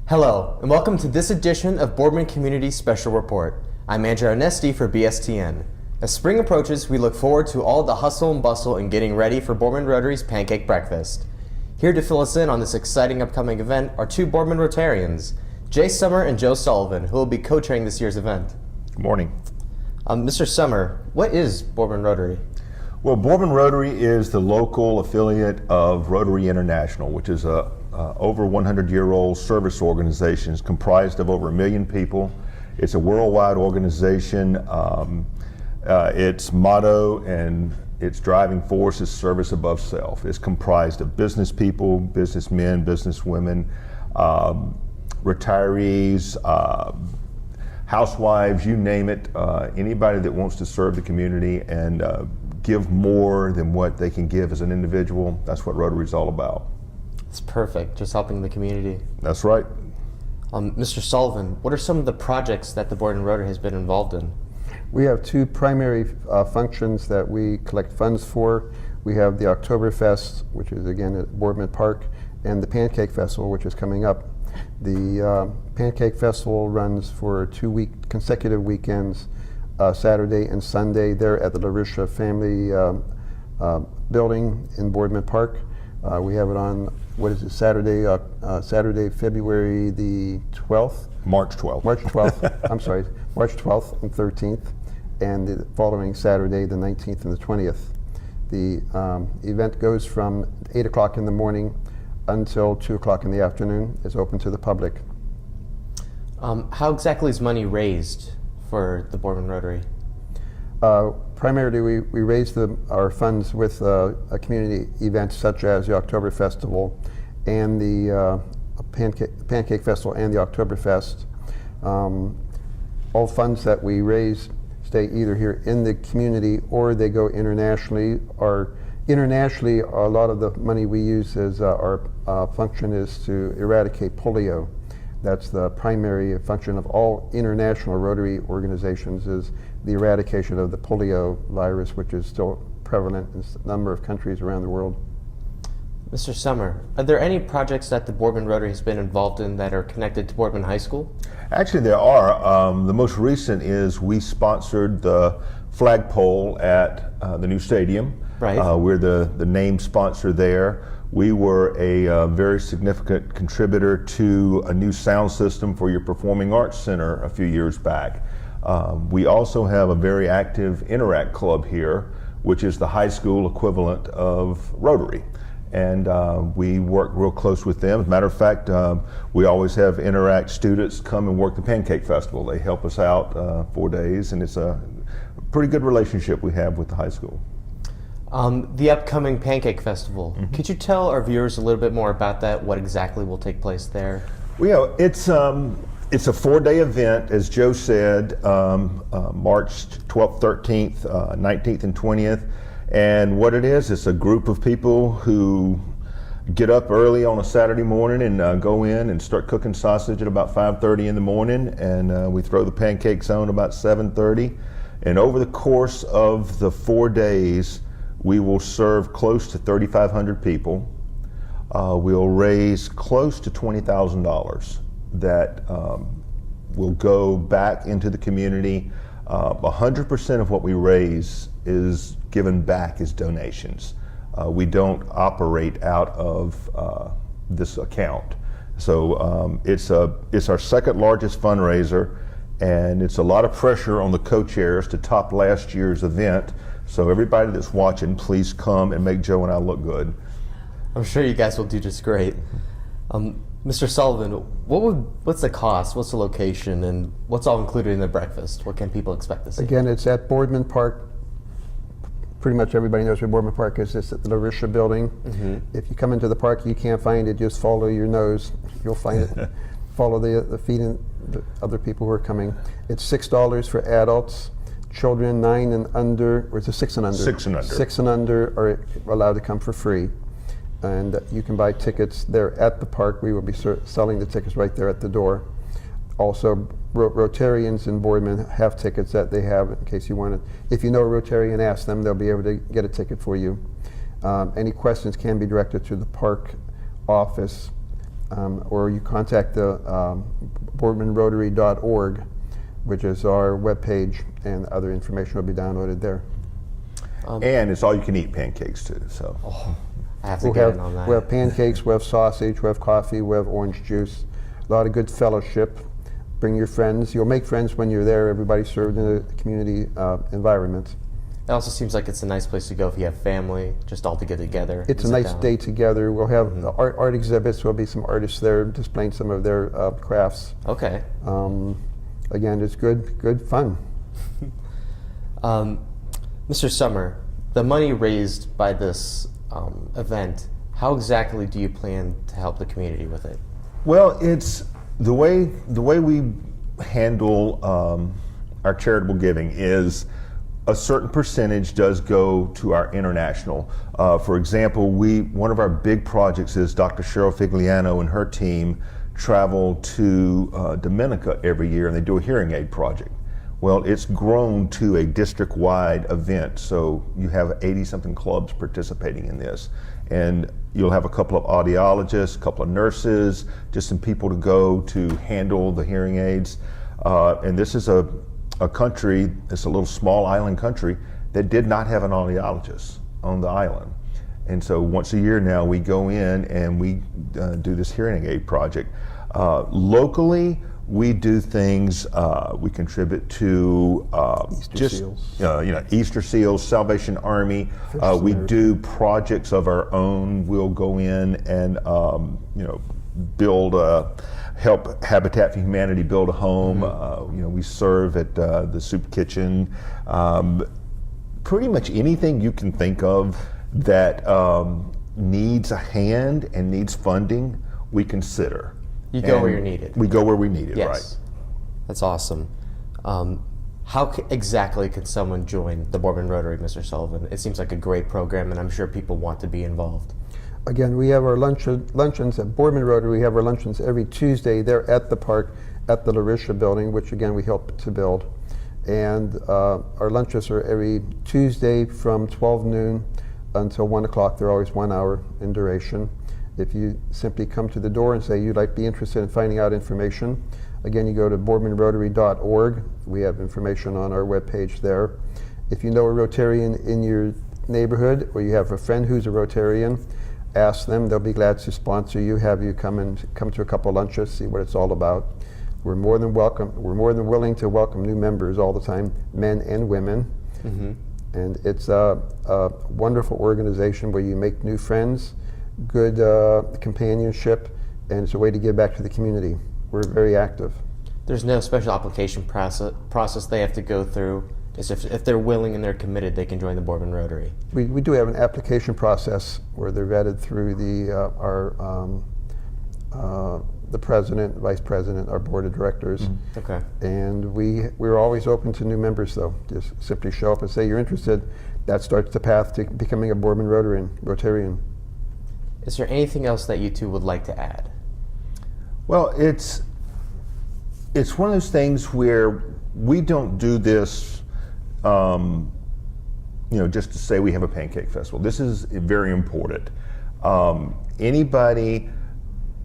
Hello, and welcome to this edition of Boardman Community Special Report. I'm Andrew Onesti for BSTN. As spring approaches, we look forward to all the hustle and bustle in getting ready for Boardman Rotary's Pancake Breakfast. Here to fill us in on this exciting upcoming event are two Boardman Rotarians, Jay Summer and Joe Sullivan, who will be co-chairing this year's event. Good morning. Mr. Summer, what is Boardman Rotary? Well, Boardman Rotary is the local affiliate of Rotary International, which is a over 100-year-old service organization. It's comprised of over 1 million people. It's a worldwide organization. Its motto and its driving force is service above self. It's comprised of business people, businessmen, businesswomen, retirees, housewives, you name it, anybody that wants to serve the community and give more than what they can give as an individual. That's what Rotary is all about. It's perfect, just helping the community. That's right. Mr. Sullivan, what are some of the projects that the Boardman Rotary has been involved in? We have two primary functions that we collect funds for. We have the Oktoberfest, which is again at Boardman Park, and the Pancake Festival, which is coming up. The Pancake Festival runs for 2 consecutive weekends, Saturday and Sunday. They're at the Larisha Family Building in Boardman Park. We have it on, Saturday, February the 12th? March 12th. March 12th, I'm sorry, March 12th and 13th, and the following Saturday, the 19th and the 20th. The event goes from 8 o'clock in the morning until 2 o'clock in the afternoon. It's open to the public. How exactly is money raised for the Boardman Rotary? Primarily, we raise our funds with community events such as the October Festival and the Pancake Festival and the Oktoberfest. All funds that we raise stay either here in the community or they go internationally. Internationally, a lot of the money we use is our function is to eradicate polio. That's the primary function of all international Rotary organizations, is the eradication of the polio virus, which is still prevalent in a number of countries around the world. Mr. Summer, are there any projects that the Boardman Rotary has been involved in that are connected to Boardman High School? Actually, there are. The most recent is we sponsored the flagpole at the new stadium. Right. We're the name sponsor there. We were a very significant contributor to a new sound system for your Performing Arts Center a few years back. We also have a very active Interact Club here, which is the high school equivalent of Rotary. And we work real close with them. As a matter of fact, we always have Interact students come and work the Pancake Festival. They help us out 4 days, and it's a pretty good relationship we have with the high school. The upcoming Pancake Festival, could you tell our viewers a little bit more about that, what exactly will take place there? Well, it's a 4-day event, as Joe said, March 12th, 13th, 19th, and 20th. And what it is, it's a group of people who get up early on a Saturday morning and go in and start cooking sausage at about 5:30 in the morning, and we throw the pancakes on about 7:30. And over the course of the 4 days, we will serve close to 3,500 people. We'll raise close to $20,000 that will go back into the community. 100% of what we raise is given back as donations. We don't operate out of this account. So it's our second largest fundraiser, and it's a lot of pressure on the co-chairs to top last year's event. So everybody that's watching, please come and make Joe and I look good. I'm sure you guys will do just great. Mr. Sullivan, what's the cost, what's the location, and what's all included in the breakfast? What can people expect to see? Again, it's at Boardman Park. Pretty much everybody knows where Boardman Park is. It's at the Larisha Building. If you come into the park, you can't find it, just follow your nose. You'll find it. Follow the feet and the other people who are coming. It's $6 for adults. Children 9 and under, or is it 6 and under? 6 and under. 6 and under are allowed to come for free. And you can buy tickets there at the park. We will be selling the tickets right there at the door. Also, Rotarians in Boardman have tickets that they have in case you want to. If you know a Rotarian, ask them. They'll be able to get a ticket for you. Any questions can be directed to the park office or you contact the boardmanrotary.org, which is our webpage, and other information will be downloaded there. And it's all you can eat pancakes too. So I have to get in on that. We have pancakes, we have sausage, we have coffee, we have orange juice, a lot of good fellowship. Bring your friends. You'll make friends when you're there. Everybody's served in a community environment. It also seems like it's a nice place to go if you have family, just all to get together. It's a sit nice down. day together. We'll have art exhibits. There'll be some artists there displaying some of their crafts. Okay. Again, it's good fun. Mr. Summer, the money raised by this event, how exactly do you plan to help the community with it? well, it's the way we handle our charitable giving is a certain percentage does go to our international. For example, one of our big projects is Dr. Cheryl Figliano and her team travel to Dominica every year, and they do a hearing aid project. Well, it's grown to a district-wide event, so you have 80-something clubs participating in this. And you'll have a couple of audiologists, a couple of nurses, just some people to go to handle the hearing aids. And this is a country, it's a little small island country, that did not have an audiologist on the island. And so once a year now, we go in and we do this hearing aid project. Locally, we do things, we contribute to Easter Seals, Salvation Army. We do projects of our own. We'll go in and build help Habitat for Humanity build a home. We serve at the soup kitchen. Pretty much anything you can think of that needs a hand and needs funding, we consider. You go where you're needed. We go where we need it, Yes. right? That's awesome. How exactly can someone join the Boardman Rotary, Mr. Sullivan? It seems like a great program, and I'm sure people want to be involved. Again, we have our luncheons at Boardman Rotary. We have our luncheons every Tuesday. They're at the park at the Larisha building, which again we help to build. And our lunches are every Tuesday from 12 noon until 1 o'clock. They're always 1 hour in duration. If you simply come to the door and say you'd like to be interested in finding out information, again, you go to boardmanrotary.org. We have information on our webpage there. If you know a Rotarian in your neighborhood, or you have a friend who's a Rotarian, ask them. They'll be glad to sponsor you, have you come to a couple lunches, see what it's all about. We're more than welcome. We're more than willing to welcome new members all the time, men and women. And it's a wonderful organization where you make new friends, good companionship, and it's a way to give back to the community. We're very active. There's no special application process they have to go through. It's if they're willing and they're committed, they can join the Boardman Rotary. We do have an application process where they're vetted through the president, vice president, our board of directors. Okay. And we're always open to new members, though. Just simply show up and say you're interested. That starts the path to becoming a Boardman Rotarian. Is there anything else that you two would like to add? Well, it's one of those things where we don't do this, just to say we have a pancake festival. This is very important. Anybody,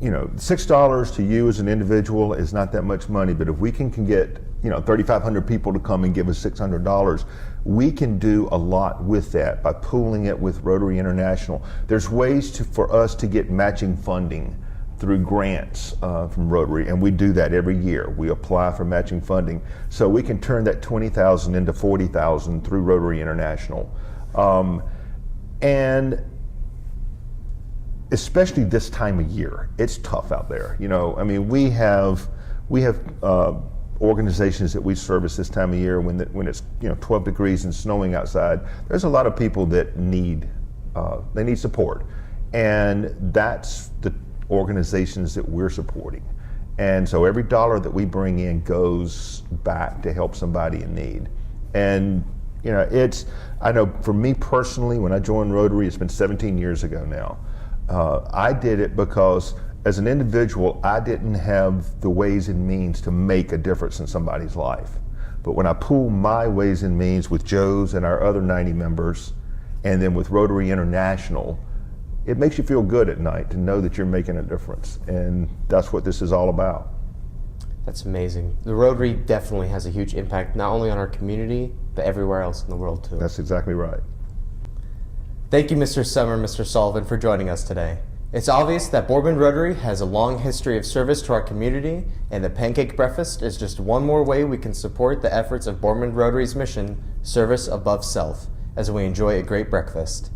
$6 to you as an individual is not that much money, but if we can get 3,500 people to come and give us $600, we can do a lot with that by pooling it with Rotary International. There's ways for us to get matching funding through grants from Rotary, and we do that every year. We apply for matching funding, so we can turn that $20,000 into $40,000 through Rotary International. And especially this time of year, it's tough out there. We have organizations that we service this time of year when it's 12 degrees and snowing outside. There's a lot of people that need support, and that's the organizations that we're supporting. And so every dollar that we bring in goes back to help somebody in need. And I know for me personally, when I joined Rotary, it's been 17 years ago now. I did it because as an individual, I didn't have the ways and means to make a difference in somebody's life. But when I pool my ways and means with Joe's and our other 90 members, and then with Rotary International, it makes you feel good at night to know that you're making a difference. And that's what this is all about. That's amazing. The Rotary definitely has a huge impact, not only on our community, but everywhere else in the world too. That's exactly right. Thank you, Mr. Summer and Mr. Sullivan, for joining us today. It's obvious that Boardman Rotary has a long history of service to our community, and the Pancake Breakfast is just one more way we can support the efforts of Boardman Rotary's mission, Service Above Self, as we enjoy a great breakfast.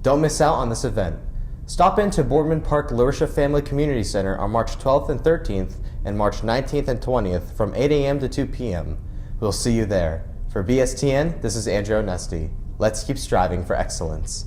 Don't miss out on this event. Stop into Boardman Park Lurisha Family Community Center on March 12th and 13th and March 19th and 20th from 8 a.m. to 2 p.m. We'll see you there. For BSTN, this is Andrew Onesti. Let's keep striving for excellence.